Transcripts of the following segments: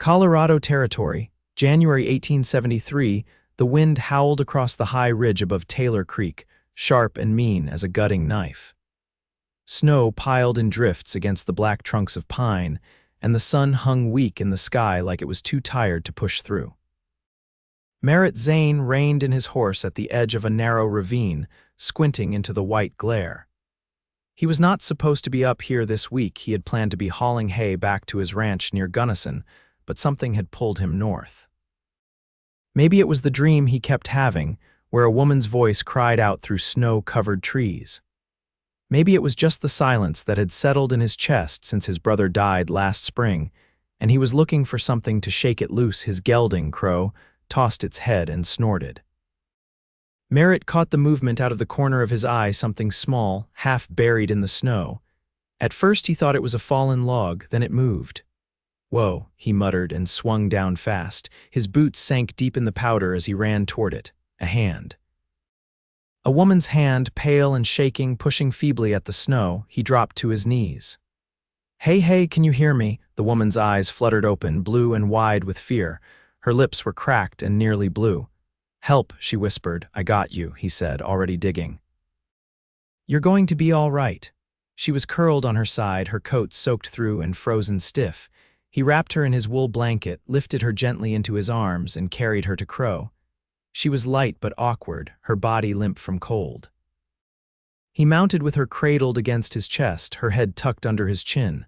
Colorado Territory, January 1873, the wind howled across the high ridge above Taylor Creek, sharp and mean as a gutting knife. Snow piled in drifts against the black trunks of pine, and the sun hung weak in the sky like it was too tired to push through. Merritt Zane reined in his horse at the edge of a narrow ravine, squinting into the white glare. He was not supposed to be up here this week. He had planned to be hauling hay back to his ranch near Gunnison, but something had pulled him north. Maybe it was the dream he kept having, where a woman's voice cried out through snow-covered trees. Maybe it was just the silence that had settled in his chest since his brother died last spring, and he was looking for something to shake it loose. His gelding, Crow, tossed its head and snorted. Merritt caught the movement out of the corner of his eye, something small, half buried in the snow. At first he thought it was a fallen log, then it moved. "Whoa," he muttered and swung down fast. His boots sank deep in the powder as he ran toward it. A hand. A woman's hand, pale and shaking, pushing feebly at the snow. He dropped to his knees. "Hey, hey, can you hear me?" The woman's eyes fluttered open, blue and wide with fear. Her lips were cracked and nearly blue. "Help," she whispered. "I got you," he said, already digging. "You're going to be all right." She was curled on her side, her coat soaked through and frozen stiff. He wrapped her in his wool blanket, lifted her gently into his arms, and carried her to Crow. She was light but awkward, her body limp from cold. He mounted with her cradled against his chest, her head tucked under his chin.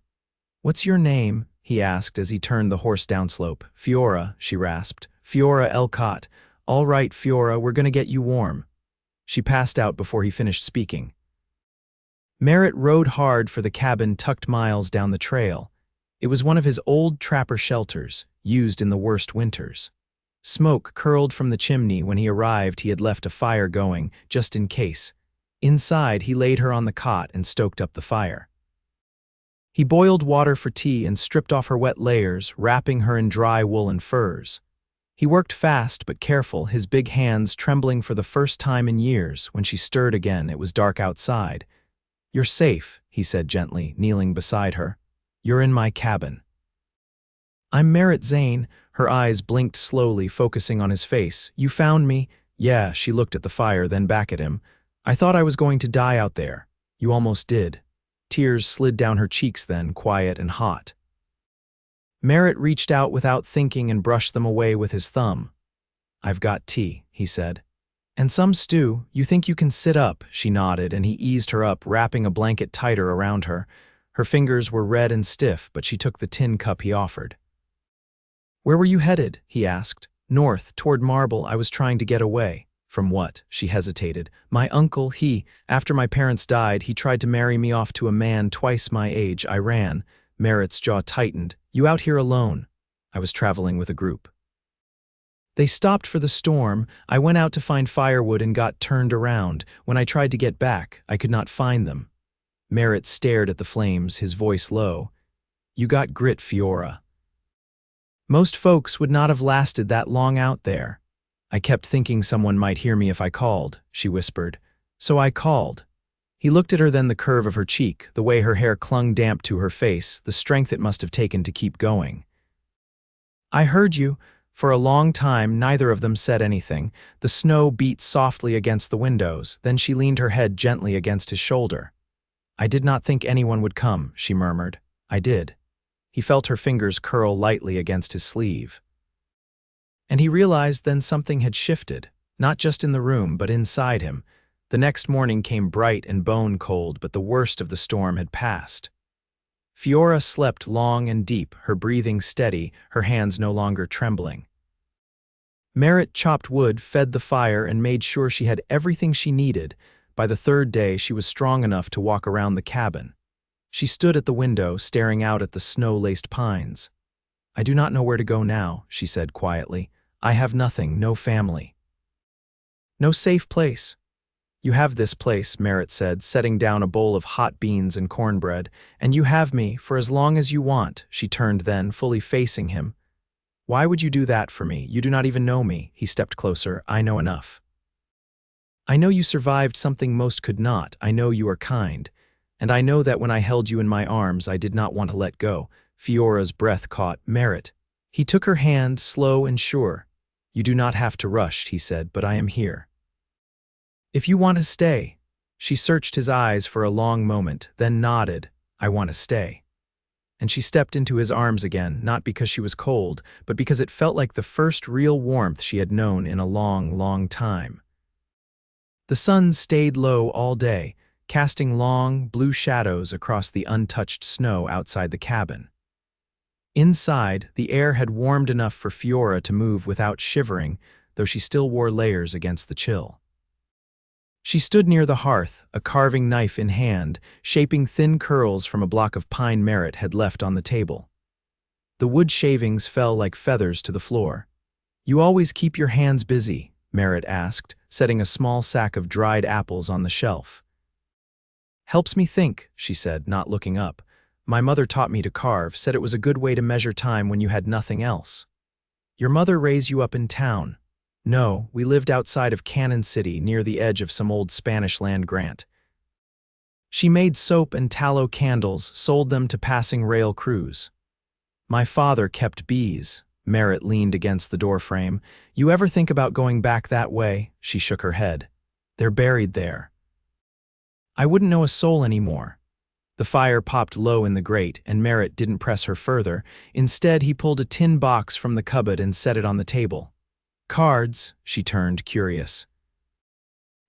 "What's your name?" he asked as he turned the horse downslope. "Fiora," she rasped. "Fiora Elcott. All right, Fiora, we're gonna get you warm." She passed out before he finished speaking. Merritt rode hard for the cabin tucked miles down the trail. It was one of his old trapper shelters, used in the worst winters. Smoke curled from the chimney. When he arrived, he had left a fire going, just in case. Inside, he laid her on the cot and stoked up the fire. He boiled water for tea and stripped off her wet layers, wrapping her in dry wool and furs. He worked fast but careful, his big hands trembling for the first time in years. When she stirred again, it was dark outside. "You're safe," he said gently, kneeling beside her. "You're in my cabin." "I'm Merritt Zane." Her eyes blinked slowly, focusing on his face. "You found me?" "Yeah," she looked at the fire, then back at him. "I thought I was going to die out there." "You almost did." Tears slid down her cheeks then, quiet and hot. Merritt reached out without thinking and brushed them away with his thumb. "I've got tea," he said. "And some stew. You think you can sit up?" She nodded, and he eased her up, wrapping a blanket tighter around her. Her fingers were red and stiff, but she took the tin cup he offered. "Where were you headed?" he asked. "North, toward Marble. I was trying to get away." "From what?" She hesitated. "My uncle, after my parents died, he tried to marry me off to a man twice my age. I ran." Merritt's jaw tightened. "You out here alone?" "I was traveling with a group." "They stopped for the storm. I went out to find firewood and got turned around. When I tried to get back, I could not find them." Merritt stared at the flames, his voice low. "You got grit, Fiora. Most folks would not have lasted that long out there." "I kept thinking someone might hear me if I called," she whispered. "So I called." He looked at her, then the curve of her cheek, the way her hair clung damp to her face, the strength it must have taken to keep going. "I heard you." For a long time, neither of them said anything. The snow beat softly against the windows, then she leaned her head gently against his shoulder. "I did not think anyone would come," she murmured. "I did." He felt her fingers curl lightly against his sleeve. And he realized then something had shifted, not just in the room, but inside him. The next morning came bright and bone-cold, but the worst of the storm had passed. Fiora slept long and deep, her breathing steady, her hands no longer trembling. Merritt chopped wood, fed the fire, and made sure she had everything she needed. By the third day, she was strong enough to walk around the cabin. She stood at the window, staring out at the snow-laced pines. "I do not know where to go now," she said quietly. "I have nothing, no family. No safe place." "You have this place," Merritt said, setting down a bowl of hot beans and cornbread. "And you have me, for as long as you want." She turned then, fully facing him. "Why would you do that for me? You do not even know me." He stepped closer. "I know enough. I know you survived something most could not. I know you are kind. And I know that when I held you in my arms, I did not want to let go." Fiora's breath caught. "Merritt, He took her hand, slow and sure. "You do not have to rush," he said, "but I am here. If you want to stay." She searched his eyes for a long moment, then nodded. "I want to stay." And she stepped into his arms again, not because she was cold, but because it felt like the first real warmth she had known in a long, long time. The sun stayed low all day, casting long, blue shadows across the untouched snow outside the cabin. Inside, the air had warmed enough for Fiora to move without shivering, though she still wore layers against the chill. She stood near the hearth, a carving knife in hand, shaping thin curls from a block of pine Merritt had left on the table. The wood shavings fell like feathers to the floor. "You always keep your hands busy?" Merritt asked, setting a small sack of dried apples on the shelf. "Helps me think," she said, not looking up. "My mother taught me to carve, said it was a good way to measure time when you had nothing else." "Your mother raised you up in town?" "No, we lived outside of Cannon City, near the edge of some old Spanish land grant. She made soap and tallow candles, sold them to passing rail crews. My father kept bees." Merritt leaned against the doorframe. "You ever think about going back that way?" She shook her head. "They're buried there. I wouldn't know a soul anymore." The fire popped low in the grate, and Merritt didn't press her further. Instead, he pulled a tin box from the cupboard and set it on the table. "Cards," she turned, curious.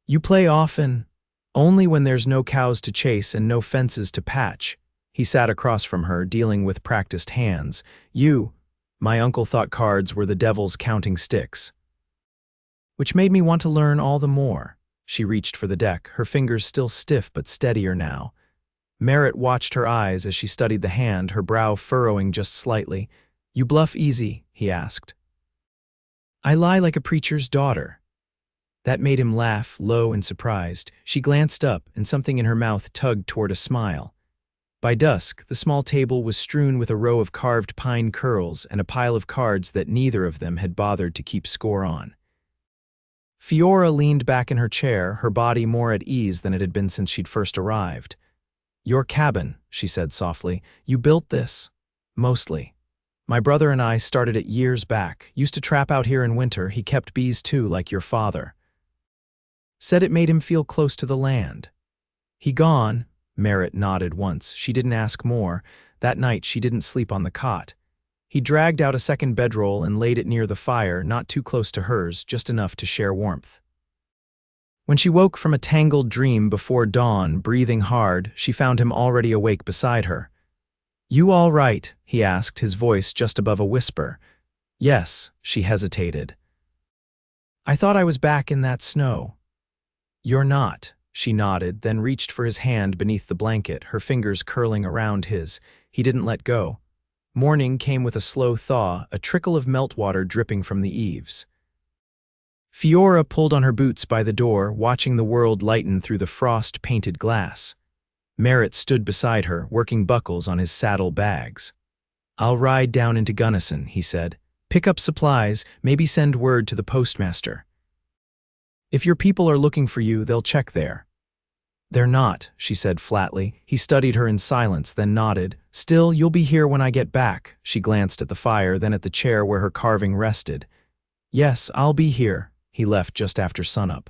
"You play often?" "Only when there's no cows to chase and no fences to patch." He sat across from her, dealing with practiced hands. My uncle thought cards were the devil's counting sticks." "Which made me want to learn all the more." She reached for the deck, her fingers still stiff but steadier now. Merritt watched her eyes as she studied the hand, her brow furrowing just slightly. "You bluff easy?" he asked. "I lie like a preacher's daughter." That made him laugh, low and surprised. She glanced up, and something in her mouth tugged toward a smile. By dusk, the small table was strewn with a row of carved pine curls and a pile of cards that neither of them had bothered to keep score on. Fiora leaned back in her chair, her body more at ease than it had been since she'd first arrived. "Your cabin," she said softly. "You built this?" "Mostly. My brother and I started it years back. Used to trap out here in winter. He kept bees too, like your father. Said it made him feel close to the land." "He gone?" Merritt nodded once. She didn't ask more. That night she didn't sleep on the cot. He dragged out a second bedroll and laid it near the fire, not too close to hers, just enough to share warmth. When she woke from a tangled dream before dawn, breathing hard, she found him already awake beside her. "You all right?" he asked, his voice just above a whisper. "Yes," she hesitated. "I thought I was back in that snow." "You're not." She nodded, then reached for his hand beneath the blanket, her fingers curling around his. He didn't let go. Morning came with a slow thaw, a trickle of meltwater dripping from the eaves. Fiora pulled on her boots by the door, watching the world lighten through the frost-painted glass. Merritt stood beside her, working buckles on his saddle bags. "I'll ride down into Gunnison," he said. "Pick up supplies, maybe send word to the postmaster. If your people are looking for you, they'll check there." "They're not," she said flatly. He studied her in silence, then nodded. "Still, you'll be here when I get back." She glanced at the fire, then at the chair where her carving rested. "Yes, I'll be here." He left just after sunup.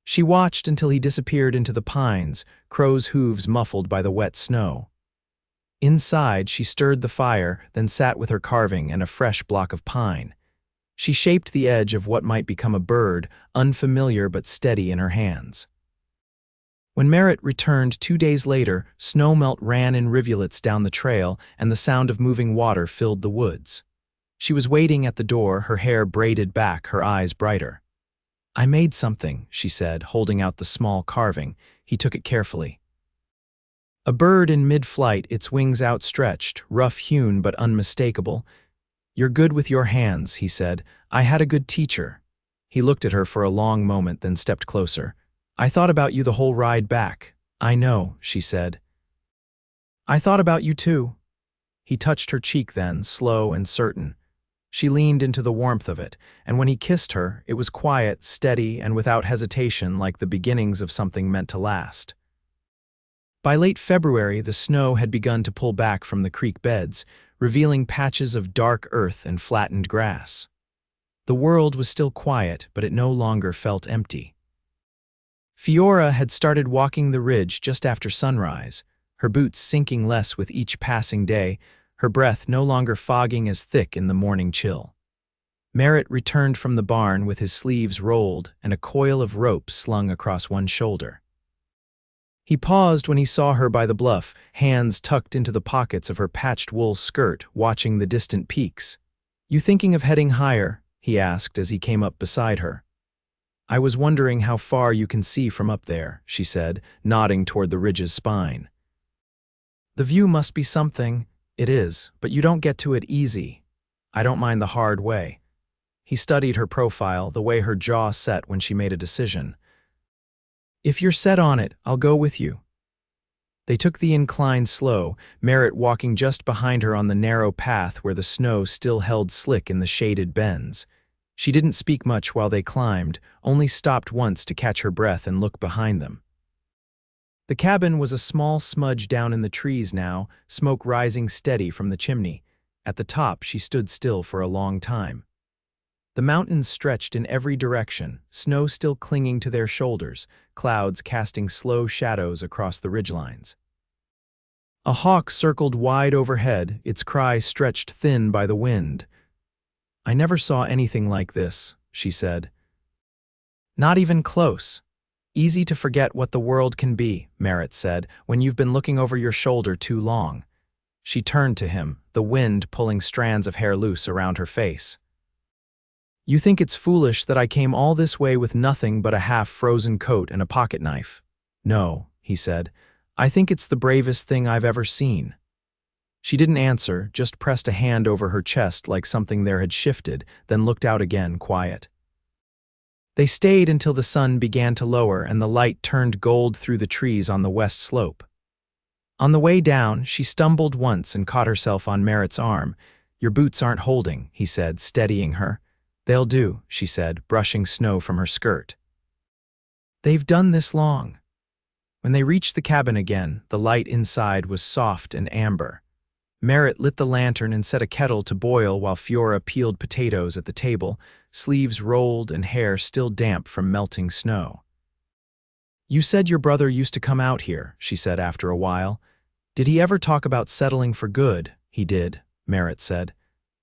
She watched until he disappeared into the pines, crow's hooves muffled by the wet snow. Inside, she stirred the fire, then sat with her carving and a fresh block of pine. She shaped the edge of what might become a bird, unfamiliar but steady in her hands. When Merritt returned 2 days later, snowmelt ran in rivulets down the trail, and the sound of moving water filled the woods. She was waiting at the door, her hair braided back, her eyes brighter. "I made something," she said, holding out the small carving. He took it carefully. A bird in mid-flight, its wings outstretched, rough-hewn but unmistakable. "You're good with your hands," he said. "I had a good teacher." He looked at her for a long moment, then stepped closer. "I thought about you the whole ride back." "I know," she said. "I thought about you too." He touched her cheek then, slow and certain. She leaned into the warmth of it, and when he kissed her, it was quiet, steady, and without hesitation, like the beginnings of something meant to last. By late February, the snow had begun to pull back from the creek beds, revealing patches of dark earth and flattened grass. The world was still quiet, but it no longer felt empty. Fiora had started walking the ridge just after sunrise, her boots sinking less with each passing day, her breath no longer fogging as thick in the morning chill. Merritt returned from the barn with his sleeves rolled and a coil of rope slung across one shoulder. He paused when he saw her by the bluff, hands tucked into the pockets of her patched wool skirt, watching the distant peaks. "You thinking of heading higher?" he asked as he came up beside her. "I was wondering how far you can see from up there," she said, nodding toward the ridge's spine. "The view must be something." "It is, but you don't get to it easy. I don't mind the hard way." He studied her profile, the way her jaw set when she made a decision. "If you're set on it, I'll go with you." They took the incline slow, Merritt walking just behind her on the narrow path where the snow still held slick in the shaded bends. She didn't speak much while they climbed, only stopped once to catch her breath and look behind them. The cabin was a small smudge down in the trees now, smoke rising steady from the chimney. At the top, she stood still for a long time. The mountains stretched in every direction, snow still clinging to their shoulders, clouds casting slow shadows across the ridgelines. A hawk circled wide overhead, its cry stretched thin by the wind. "I never saw anything like this," she said. "Not even close. Easy to forget what the world can be," Merritt said, "when you've been looking over your shoulder too long." She turned to him, the wind pulling strands of hair loose around her face. "You think it's foolish that I came all this way with nothing but a half-frozen coat and a pocket knife?" "No," he said. "I think it's the bravest thing I've ever seen." She didn't answer, just pressed a hand over her chest like something there had shifted, then looked out again, quiet. They stayed until the sun began to lower and the light turned gold through the trees on the west slope. On the way down, she stumbled once and caught herself on Merritt's arm. "Your boots aren't holding," he said, steadying her. "They'll do," she said, brushing snow from her skirt. "They've done this long." When they reached the cabin again, the light inside was soft and amber. Merritt lit the lantern and set a kettle to boil while Fiora peeled potatoes at the table, sleeves rolled and hair still damp from melting snow. "You said your brother used to come out here," she said after a while. "Did he ever talk about settling for good?" "He did," Merritt said.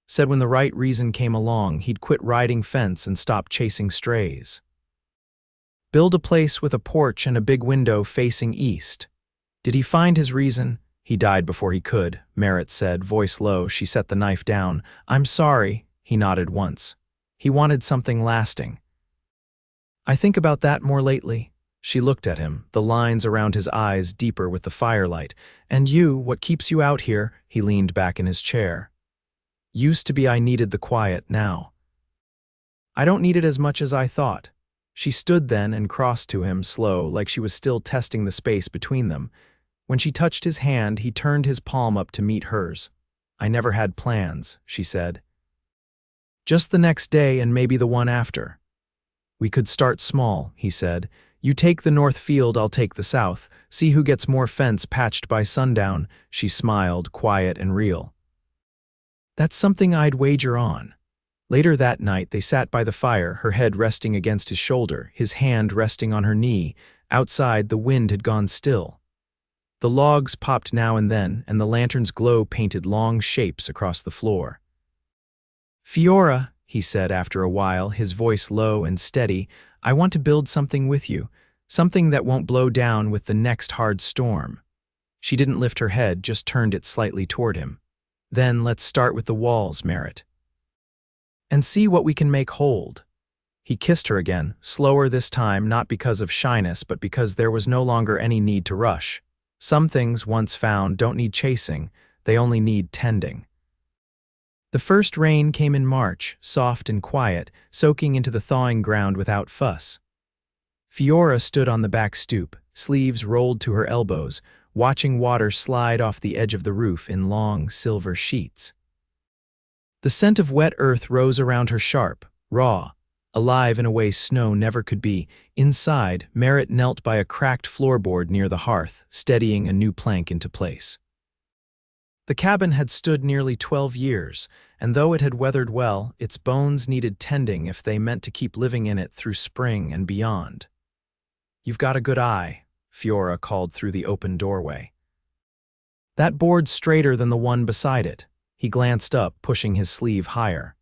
"Said when the right reason came along, he'd quit riding fence and stop chasing strays. Build a place with a porch and a big window facing east." "Did he find his reason?" "He died before he could," Merritt said, voice low. She set the knife down. "I'm sorry," he nodded once. "He wanted something lasting." "I think about that more lately." She looked at him, the lines around his eyes deeper with the firelight. "And you, what keeps you out here?" He leaned back in his chair. "Used to be I needed the quiet, now I don't need it as much as I thought." She stood then and crossed to him, slow, like she was still testing the space between them. When she touched his hand, he turned his palm up to meet hers. "I never had plans," she said. "Just the next day and maybe the one after." "We could start small," he said. "You take the north field, I'll take the south. See who gets more fence patched by sundown." She smiled, quiet and real. "That's something I'd wager on." Later that night, they sat by the fire, her head resting against his shoulder, his hand resting on her knee. Outside, the wind had gone still. The logs popped now and then, and the lantern's glow painted long shapes across the floor. "Fiora," he said after a while, his voice low and steady, "I want to build something with you, something that won't blow down with the next hard storm." She didn't lift her head, just turned it slightly toward him. "Then let's start with the walls, Merritt, and see what we can make hold." He kissed her again, slower this time, not because of shyness, but because there was no longer any need to rush. Some things, once found, don't need chasing, they only need tending. The first rain came in March, soft and quiet, soaking into the thawing ground without fuss. Fiora stood on the back stoop, sleeves rolled to her elbows, watching water slide off the edge of the roof in long, silver sheets. The scent of wet earth rose around her sharp, raw, alive in a way snow never could be. Inside, Merritt knelt by a cracked floorboard near the hearth, steadying a new plank into place. The cabin had stood nearly 12 years, and though it had weathered well, its bones needed tending if they meant to keep living in it through spring and beyond. "You've got a good eye," Fiora called through the open doorway. "That board's straighter than the one beside it." He glanced up, pushing his sleeve higher.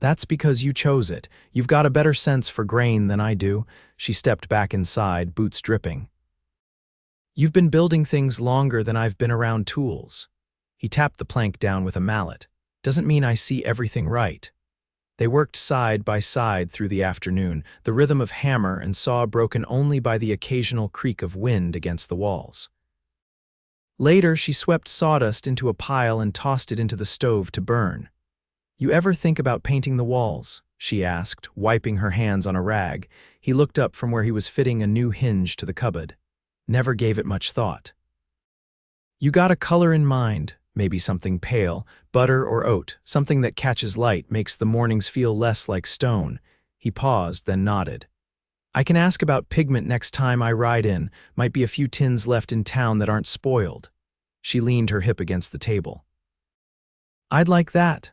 "That's because you chose it. You've got a better sense for grain than I do." She stepped back inside, boots dripping. "You've been building things longer than I've been around tools." He tapped the plank down with a mallet. "Doesn't mean I see everything right." They worked side by side through the afternoon, the rhythm of hammer and saw broken only by the occasional creak of wind against the walls. Later, she swept sawdust into a pile and tossed it into the stove to burn. "You ever think about painting the walls?" she asked, wiping her hands on a rag. He looked up from where he was fitting a new hinge to the cupboard. "Never gave it much thought." "You got a color in mind, maybe something pale, butter or oat, something that catches light, makes the mornings feel less like stone." He paused, then nodded. "I can ask about pigment next time I ride in. Might be a few tins left in town that aren't spoiled." She leaned her hip against the table. "I'd like that."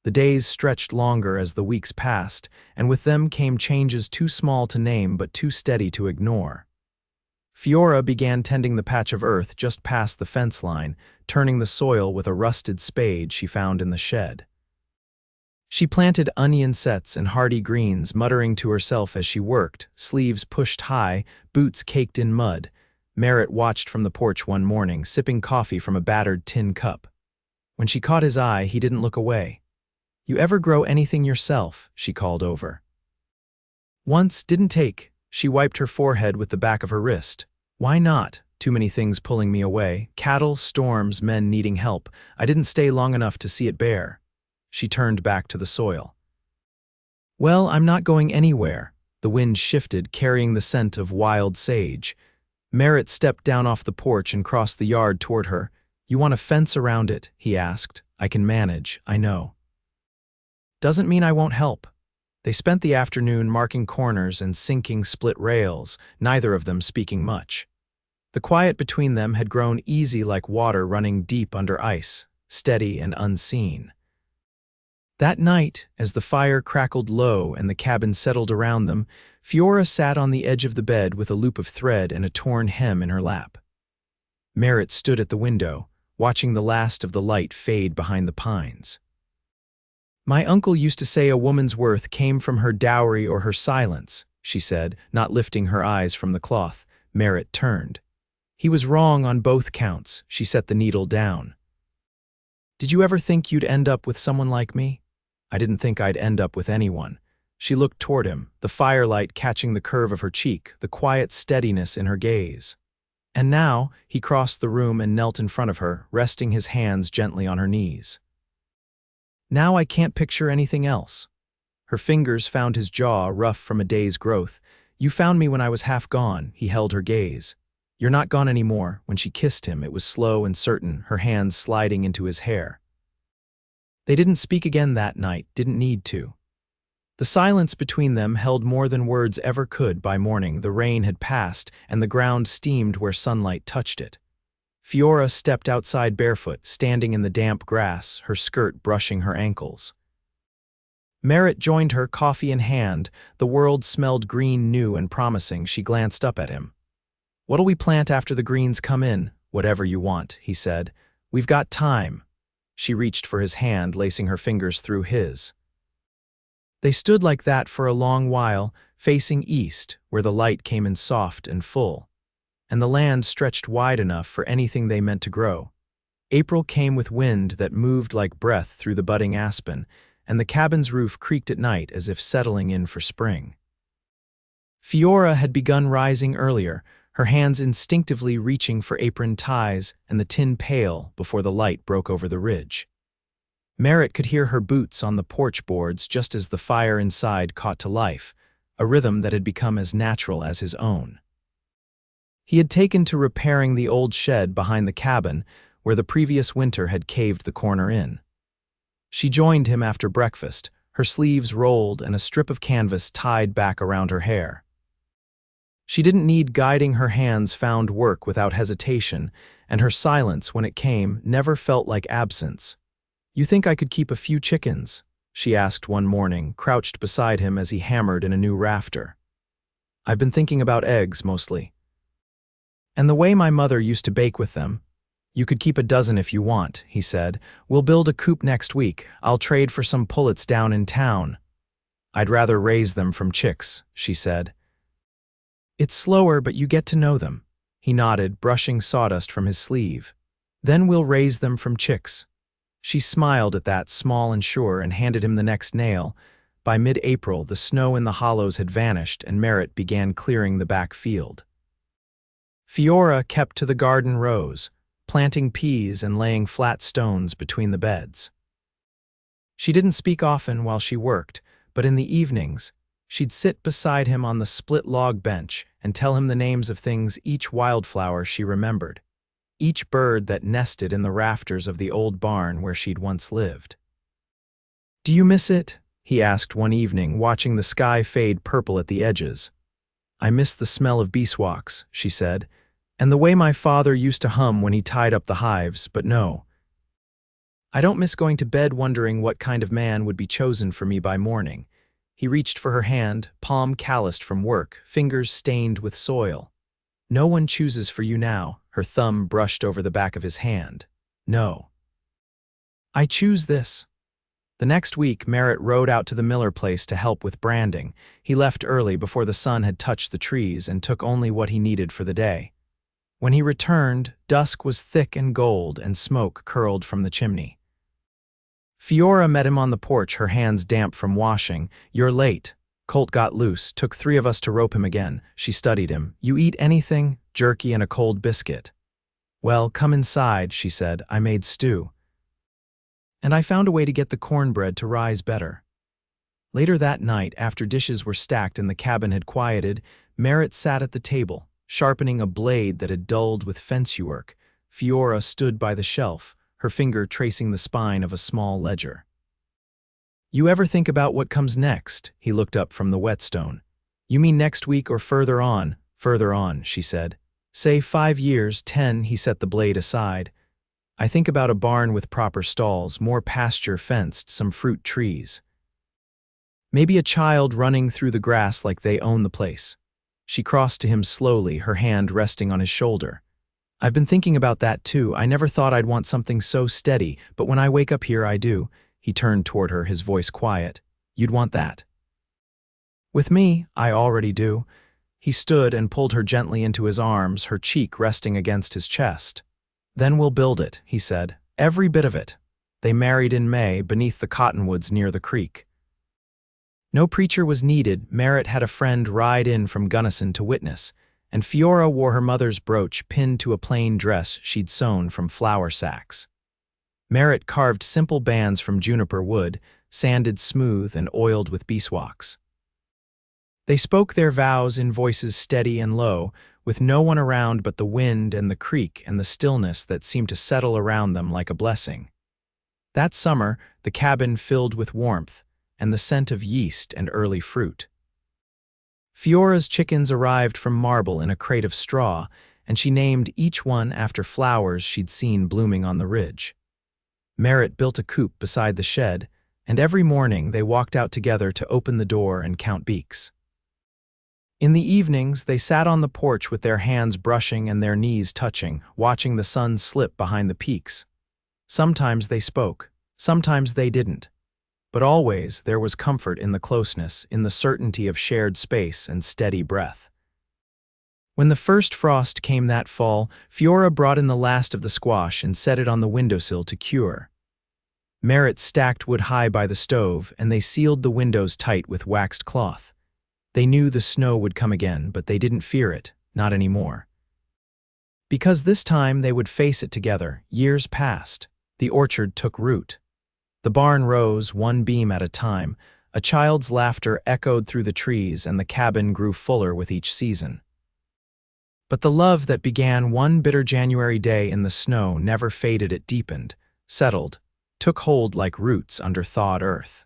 The days stretched longer as the weeks passed, and with them came changes too small to name but too steady to ignore. Fiora began tending the patch of earth just past the fence line, turning the soil with a rusted spade she found in the shed. She planted onion sets and hardy greens, muttering to herself as she worked, sleeves pushed high, boots caked in mud. Merritt watched from the porch one morning, sipping coffee from a battered tin cup. When she caught his eye, he didn't look away. "You ever grow anything yourself?" she called over. "Once, didn't take." She wiped her forehead with the back of her wrist. "Why not? Too many things pulling me away. Cattle, storms, men needing help. I didn't stay long enough to see it bear." She turned back to the soil. "Well, I'm not going anywhere." The wind shifted, carrying the scent of wild sage. Merritt stepped down off the porch and crossed the yard toward her. "You want a fence around it?" he asked. "I can manage, I know." "Doesn't mean I won't help." They spent the afternoon marking corners and sinking split rails, neither of them speaking much. The quiet between them had grown easy like water running deep under ice, steady and unseen. That night, as the fire crackled low and the cabin settled around them, Fiora sat on the edge of the bed with a loop of thread and a torn hem in her lap. Merritt stood at the window, watching the last of the light fade behind the pines. "My uncle used to say a woman's worth came from her dowry or her silence," she said, not lifting her eyes from the cloth. Merritt turned. "He was wrong on both counts." She set the needle down. "Did you ever think you'd end up with someone like me?" "I didn't think I'd end up with anyone." She looked toward him, the firelight catching the curve of her cheek, the quiet steadiness in her gaze. And now, he crossed the room and knelt in front of her, resting his hands gently on her knees. "Now I can't picture anything else." Her fingers found his jaw, rough from a day's growth. "You found me when I was half gone." He held her gaze. "You're not gone anymore." When she kissed him, it was slow and certain, her hands sliding into his hair. They didn't speak again that night, didn't need to. The silence between them held more than words ever could. By morning, the rain had passed, and the ground steamed where sunlight touched it. Fiora stepped outside barefoot, standing in the damp grass, her skirt brushing her ankles. Merritt joined her, coffee in hand. The world smelled green, new and promising. She glanced up at him. "What'll we plant after the greens come in?" "Whatever you want," he said. "We've got time." She reached for his hand, lacing her fingers through his. They stood like that for a long while, facing east, where the light came in soft and full, and the land stretched wide enough for anything they meant to grow. April came with wind that moved like breath through the budding aspen, and the cabin's roof creaked at night as if settling in for spring. Fiora had begun rising earlier, her hands instinctively reaching for apron ties and the tin pail before the light broke over the ridge. Merritt could hear her boots on the porch boards just as the fire inside caught to life, a rhythm that had become as natural as his own. He had taken to repairing the old shed behind the cabin, where the previous winter had caved the corner in. She joined him after breakfast, her sleeves rolled and a strip of canvas tied back around her hair. She didn't need guiding, her hands found work without hesitation, and her silence, when it came, never felt like absence. "You think I could keep a few chickens?" she asked one morning, crouched beside him as he hammered in a new rafter. "I've been thinking about eggs, mostly. And the way my mother used to bake with them. You could keep a dozen if you want," he said. "We'll build a coop next week. I'll trade for some pullets down in town." "I'd rather raise them from chicks," she said. "It's slower, but you get to know them." He nodded, brushing sawdust from his sleeve. "Then we'll raise them from chicks." She smiled at that, small and sure, and handed him the next nail. By mid-April, the snow in the hollows had vanished, and Merritt began clearing the back field. Fiora kept to the garden rows, planting peas and laying flat stones between the beds. She didn't speak often while she worked, but in the evenings, she'd sit beside him on the split log bench and tell him the names of things, each wildflower she remembered, each bird that nested in the rafters of the old barn where she'd once lived. "Do you miss it?" he asked one evening, watching the sky fade purple at the edges. "I miss the smell of beeswax," she said, "and the way my father used to hum when he tied up the hives, but no. I don't miss going to bed wondering what kind of man would be chosen for me by morning." He reached for her hand, palm calloused from work, fingers stained with soil. "No one chooses for you now." Her thumb brushed over the back of his hand. "No. I choose this." The next week, Merritt rode out to the Miller place to help with branding. He left early before the sun had touched the trees and took only what he needed for the day. When he returned, dusk was thick and gold and smoke curled from the chimney. Fiora met him on the porch, her hands damp from washing. "You're late." Colt got loose, took 3 of us to rope him again. She studied him. "You eat anything?" "Jerky and a cold biscuit." "Well, come inside," she said. "I made stew. And I found a way to get the cornbread to rise better." Later that night, after dishes were stacked and the cabin had quieted, Merritt sat at the table, sharpening a blade that had dulled with fence work. Fiora stood by the shelf, her finger tracing the spine of a small ledger. "You ever think about what comes next?" He looked up from the whetstone. "You mean next week or further on?" "Further on," she said. "Say 5 years, 10, he set the blade aside. "I think about a barn with proper stalls, more pasture fenced, some fruit trees. Maybe a child running through the grass like they own the place." She crossed to him slowly, her hand resting on his shoulder. "I've been thinking about that too. I never thought I'd want something so steady, but when I wake up here, I do." He turned toward her, his voice quiet. "You'd want that?" "With me, I already do." He stood and pulled her gently into his arms, her cheek resting against his chest. "Then we'll build it," he said. "Every bit of it." They married in May beneath the cottonwoods near the creek. No preacher was needed. Merritt had a friend ride in from Gunnison to witness, and Fiora wore her mother's brooch pinned to a plain dress she'd sewn from flour sacks. Merritt carved simple bands from juniper wood, sanded smooth and oiled with beeswax. They spoke their vows in voices steady and low, with no one around but the wind and the creek and the stillness that seemed to settle around them like a blessing. That summer, the cabin filled with warmth and the scent of yeast and early fruit. Fiora's chickens arrived from marble in a crate of straw, and she named each one after flowers she'd seen blooming on the ridge. Merritt built a coop beside the shed, and every morning they walked out together to open the door and count beaks. In the evenings, they sat on the porch with their hands brushing and their knees touching, watching the sun slip behind the peaks. Sometimes they spoke, sometimes they didn't. But always there was comfort in the closeness, in the certainty of shared space and steady breath. When the first frost came that fall, Fiora brought in the last of the squash and set it on the windowsill to cure. Merritt stacked wood high by the stove, and they sealed the windows tight with waxed cloth. They knew the snow would come again, but they didn't fear it, not anymore. Because this time they would face it together. Years passed. The orchard took root. The barn rose, one beam at a time. A child's laughter echoed through the trees, and the cabin grew fuller with each season. But the love that began one bitter January day in the snow never faded. It deepened, settled, took hold like roots under thawed earth.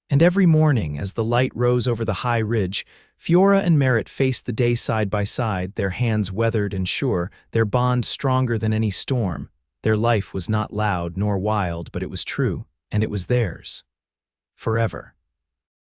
And every morning, as the light rose over the high ridge, Fiora and Merritt faced the day side by side, their hands weathered and sure, their bond stronger than any storm. Their life was not loud nor wild, but it was true, and it was theirs. Forever.